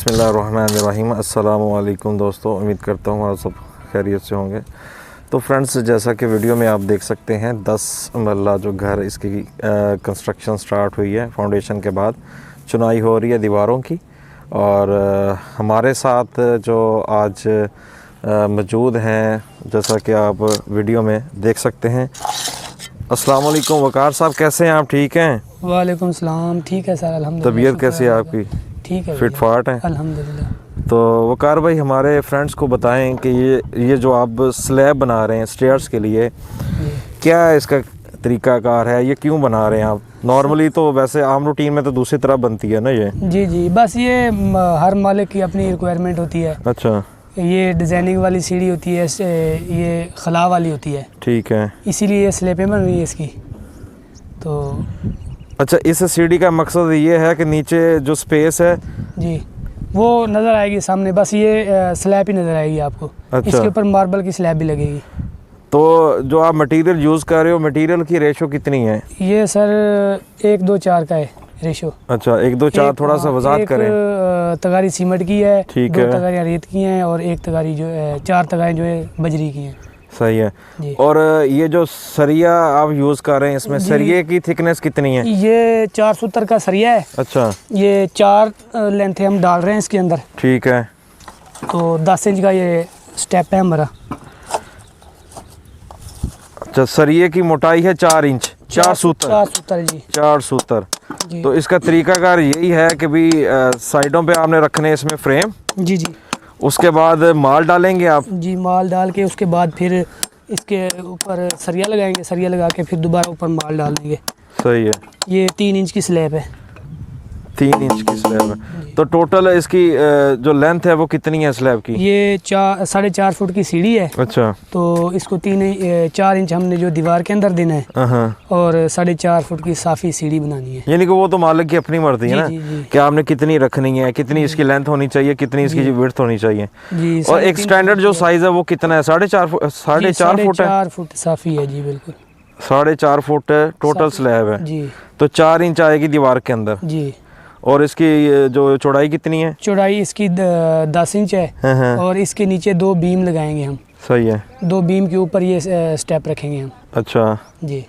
बिस्मिल्लाहिर्रहमानिर्रहीम। अस्सलामु अलैकुम दोस्तों, उम्मीद करता हूँ आप सब खैरियत से होंगे। तो फ्रेंड्स, जैसा कि वीडियो में आप देख सकते हैं 10 मरला जो घर इसकी कंस्ट्रक्शन स्टार्ट हुई है। फाउंडेशन के बाद चुनाई हो रही है दीवारों की। और हमारे साथ जो आज मौजूद हैं, जैसा कि आप वीडियो में देख सकते हैं। अस्सलाम वालेकुम वकार साहब, कैसे हैं आप? ठीक हैं? वालेकुम सलाम। ठीक है सर, अल्हम्दुलिल्लाह। तबीयत कैसी है आपकी? ठीक है, फिट फाट है अल्हम्दुलिल्लाह। तो वकार भाई, हमारे फ्रेंड्स को बताएं कि ये जो आप स्लैब बना रहे हैं स्टेयर्स के लिए, क्या इसका तरीकाकार है? ये क्यों बना रहे हैं आप? नॉर्मली तो वैसे आम रूटीन में तो दूसरी तरह बनती है ना ये। जी, बस ये हर मालिक की अपनी रिक्वायरमेंट होती है। अच्छा, ये डिज़ाइनिंग वाली सीढ़ी होती है, ये खला वाली होती है। ठीक है, इसीलिए ये स्लैबें बन रही है इसकी। तो अच्छा, इस सीढ़ी का मकसद ये है कि नीचे जो स्पेस है जी वो नज़र आएगी सामने, बस ये स्लैब ही नज़र आएगी आपको। अच्छा। इसके ऊपर मार्बल की स्लैब भी लगेगी। तो जो आप मटेरियल यूज़ कर रहे हो, मटेरियल की रेशो कितनी है? ये सर 1-2-4 का है रेशो। अच्छा, 1-2-4 थोड़ा सा वजाहत करें। तगारी सीमेंट की है, ठीक 2 है, तगारियाँ रेत की हैं और 1 तगारी जो है 4 तगारियाँ जो है बजरी की हैं। सही है। जी। और ये जो सरिया आप यूज़ कर रहे हैं, इसमें सरिये की थिकनेस कितनी है? ये 470 का सरिया है। अच्छा, ये 4 लेंथ हम डाल रहे हैं इसके अंदर। ठीक है। तो 10 इंच का ये स्टेप है हमारा। अच्छा, सरिये की मोटाई है 4 इंच, 4 सूतर। 4 सूतर जी। 4 सूतर। जी। तो इसका तरीकाकार यही है कि भी साइडों पे आपने रखने इसमें फ्रेम, जी। उसके बाद माल डालेंगे आप। जी, माल डाल के उसके बाद फिर इसके ऊपर सरिया लगाएंगे, सरिया लगा के फिर दोबारा ऊपर माल डाल देंगे। सही है। ये 3 इंच की स्लैब है। 3 इंच की स्लैब है। तो टोटल इसकी जो लेंथ है वो कितनी है स्लैब की? ये 4.5 फुट की सीढ़ी है। अच्छा। तो इसको 4 इंच हमने जो दीवार के अंदर देना है और 4.5 फुट की साफी सीढ़ी बनानी है। यानी कि वो तो मालिक की अपनी मर्जी है ना, कि आपने कितनी रखनी है, कितनी इसकी लेंथ होनी चाहिए, कितनी इसकी विड्थ होनी चाहिए। जी। और एक स्टैंडर्ड जो साइज है वो कितना है? 4.5 फुट? 4.5 फुट है। 4 फुट साफी है जी, बिल्कुल 4.5 फुट टोटल स्लैब है जी। तो 4 इंच आएगी दीवार के अंदर जी। और इसकी जो चौड़ाई कितनी है? चौड़ाई इसकी 10 इंच है और इसके नीचे 2 बीम लगाएंगे हम। सही है। 2 बीम के ऊपर ये स्टेप रखेंगे हम। अच्छा जी।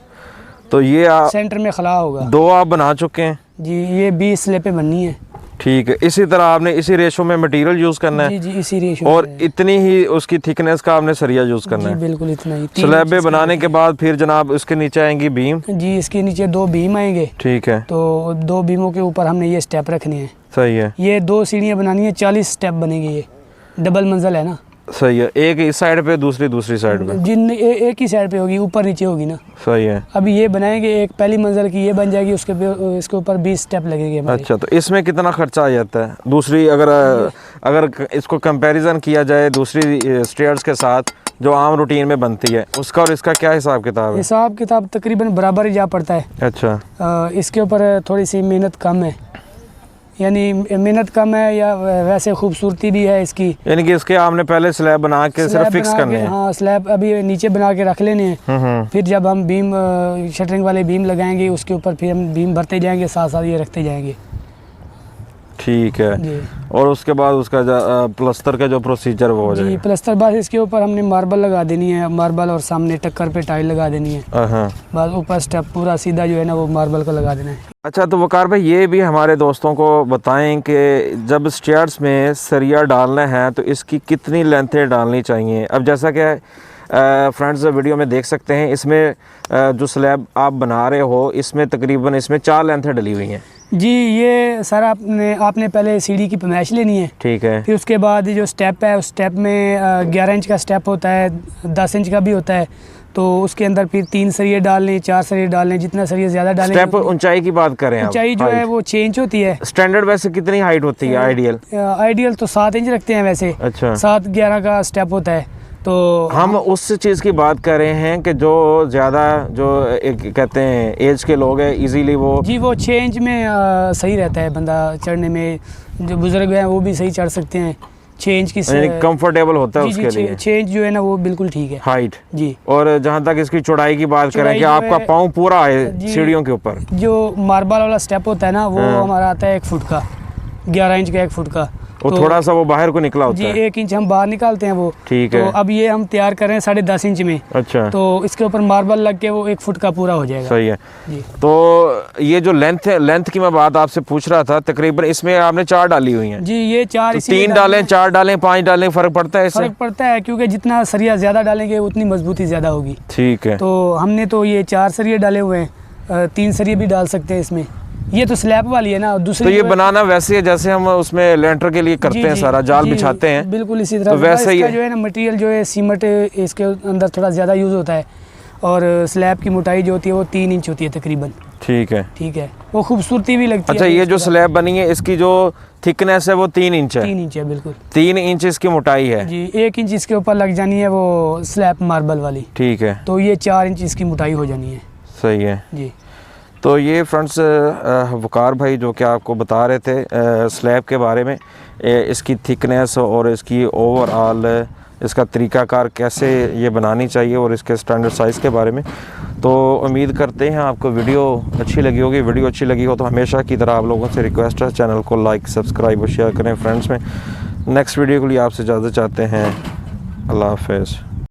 तो ये सेंटर में खला होगा। 2 आप बना चुके हैं जी। ये 20 स्लेपें बननी है। ठीक है। इसी तरह आपने इसी रेशो में मटेरियल यूज करना है। जी, इसी रेशो और इतनी ही उसकी थिकनेस का आपने सरिया यूज करना है। बिल्कुल इतना ही। स्लैबे बनाने के बाद फिर जनाब उसके नीचे आएंगी बीम। जी, इसके नीचे 2 बीम आएंगे। ठीक है। तो 2 बीमों के ऊपर हमने ये स्टेप रखने हैं। सही है। ये 2 सीढ़ियाँ बनानी है, 40 स्टेप बनेंगे। ये डबल मंजिल है ना। सही है। एक इस साइड पे, दूसरी साइड पे। जिन एक ही साइड पे होगी, ऊपर नीचे होगी ना। सही है। अभी ये बनाएंगे, एक पहली मंजिल की ये बन जाएगी, इसके ऊपर 20 स्टेप लगेंगे हमारे। अच्छा, तो इसमें कितना खर्चा आ जाता है? दूसरी अगर इसको कंपैरिजन किया जाए दूसरी स्टेयर्स के साथ जो आम रूटीन में बनती है, उसका और इसका क्या हिसाब किताब है? हिसाब किताब तकरीबन बराबर ही जा पड़ता है। अच्छा। इसके ऊपर थोड़ी सी मेहनत कम है, यानी मेहनत कम है या वैसे खूबसूरती भी है इसकी। यानी कि इसके आपने पहले स्लैब बना के सिर्फ फिक्स करने हैं। हाँ, स्लैब अभी नीचे बना के रख लेने हैं। फिर जब हम बीम शटरिंग वाले बीम लगाएंगे, उसके ऊपर फिर हम बीम भरते जाएंगे, साथ साथ ये रखते जाएंगे। ठीक है जी। और उसके बाद उसका प्लस्तर का जो प्रोसीजर वो हो जाएगा। जी, प्लस्तर बाद इसके ऊपर हमने मार्बल लगा देनी है, मार्बल और सामने टक्कर पे टाइल लगा देनी है। बाद ऊपर स्टेप पूरा सीधा जो है ना वो मार्बल का लगा देना है। अच्छा, तो वकार भाई, ये भी हमारे दोस्तों को बताएं कि जब स्टेयर्स में सरिया डालना है तो इसकी कितनी लेंथें डालनी चाहिए? अब जैसा कि फ्रेंड्स वीडियो में देख सकते हैं, इसमें जो स्लैब आप बना रहे हो इसमें तकरीबन इसमें 4 लेंथें डली हुई हैं। जी, ये सर आपने पहले सीढ़ी की पैमाइश लेनी है। ठीक है। फिर उसके बाद जो स्टेप है, उस स्टेप में 11 इंच का स्टेप होता है, 10 इंच का भी होता है। तो उसके अंदर फिर 3 सरिये डालने, 4 सरिये डालने, जितना सरिये ज़्यादा डालें। स्टेप ऊंचाई की बात करें, ऊंचाई जो है वो 6 इंच होती है। स्टैंडर्ड वैसे कितनी हाइट होती है आइडियल? आइडियल तो 7 इंच रखते हैं वैसे। अच्छा। 7-11 का स्टेप होता है। तो हम उस चीज़ की बात कर रहे हैं कि जो ज़्यादा जो कहते हैं एज के लोग हैं, इजीली वो 6 इंच में सही रहता है बंदा चढ़ने में। जो बुजुर्ग हैं वो भी सही चढ़ सकते हैं। 6 इंच की कंफर्टेबल होता है उसके लिए। 6 इंच जो है ना वो बिल्कुल ठीक है हाइट जी। और जहाँ तक इसकी चौड़ाई की बात करें कि आपका पाँव पूरा है सीढ़ियों के ऊपर। जो मार्बल वाला स्टेप होता है ना वो हमारा आता है 1 फुट का, 11 इंच का 1 फुट का। वो थोड़ा सा वो बाहर को निकला होता जी है। 1 इंच हम बाहर निकालते हैं वो। ठीक तो है। अब ये हम तैयार कर रहे हैं 10.5 इंच में। अच्छा, तो इसके ऊपर मार्बल लग के वो 1 फुट का पूरा हो जाएगा। सही है। जी तो ये जो लेंथ है, लेंथ की मैं बात आपसे पूछ रहा था, तकरीबन इसमें आपने 4 डाली हुई हैं। जी, ये 4 तो इसीलिए 3 डालें, 4 डालें, 5 डालें, फ़र्क पड़ता है इससे? फर्क पड़ता है, क्योंकि जितना सरिया ज़्यादा डालेंगे उतनी मजबूती ज़्यादा होगी। ठीक है। तो हमने तो ये 4 सरिये डाले हुए हैं, 3 सरिये भी डाल सकते हैं इसमें। ये तो स्लैब वाली है ना, दूसरी तो ये जो है- बनाना वैसे है जैसे हम उसमें लेंटर के लिए करते जी, हैं, जी, सारा जाल जी, बिछाते हैं। बिल्कुल इसी तरह। तो वैसे ही इसका है। जो है ना मटेरियल जो है सीमेंट, इसके अंदर थोड़ा ज़्यादा यूज़ होता है। और स्लैब की मोटाई जो होती है वो 3 इंच होती है तकरीबन। ठीक है। ठीक है, वो खूबसूरती भी लगती है। अच्छा, ये जो स्लैब बनी है इसकी जो थिकनेस है वो 3 इंच है? 3 इंच है बिल्कुल। 3 इंच इसकी मोटाई है? जी, 1 इंच इसके ऊपर लग जानी है वो स्लैब मार्बल वाली। ठीक है। तो ये 4 इंच इसकी मोटाई हो जानी है। सही है। जी तो ये फ्रेंड्स वकार भाई जो कि आपको बता रहे थे स्लैब के बारे में, इसकी थिकनेस और इसकी ओवरऑल इसका तरीक़ाकार कैसे ये बनानी चाहिए और इसके स्टैंडर्ड साइज़ के बारे में। तो उम्मीद करते हैं आपको वीडियो अच्छी लगी होगी। वीडियो अच्छी लगी हो तो हमेशा की तरह आप लोगों से रिक्वेस्ट है, चैनल को लाइक, सब्सक्राइब और शेयर करें फ्रेंड्स में। नेक्स्ट वीडियो के लिए आपसे इजाज़त चाहते हैं। अल्लाह हाफ़िज़।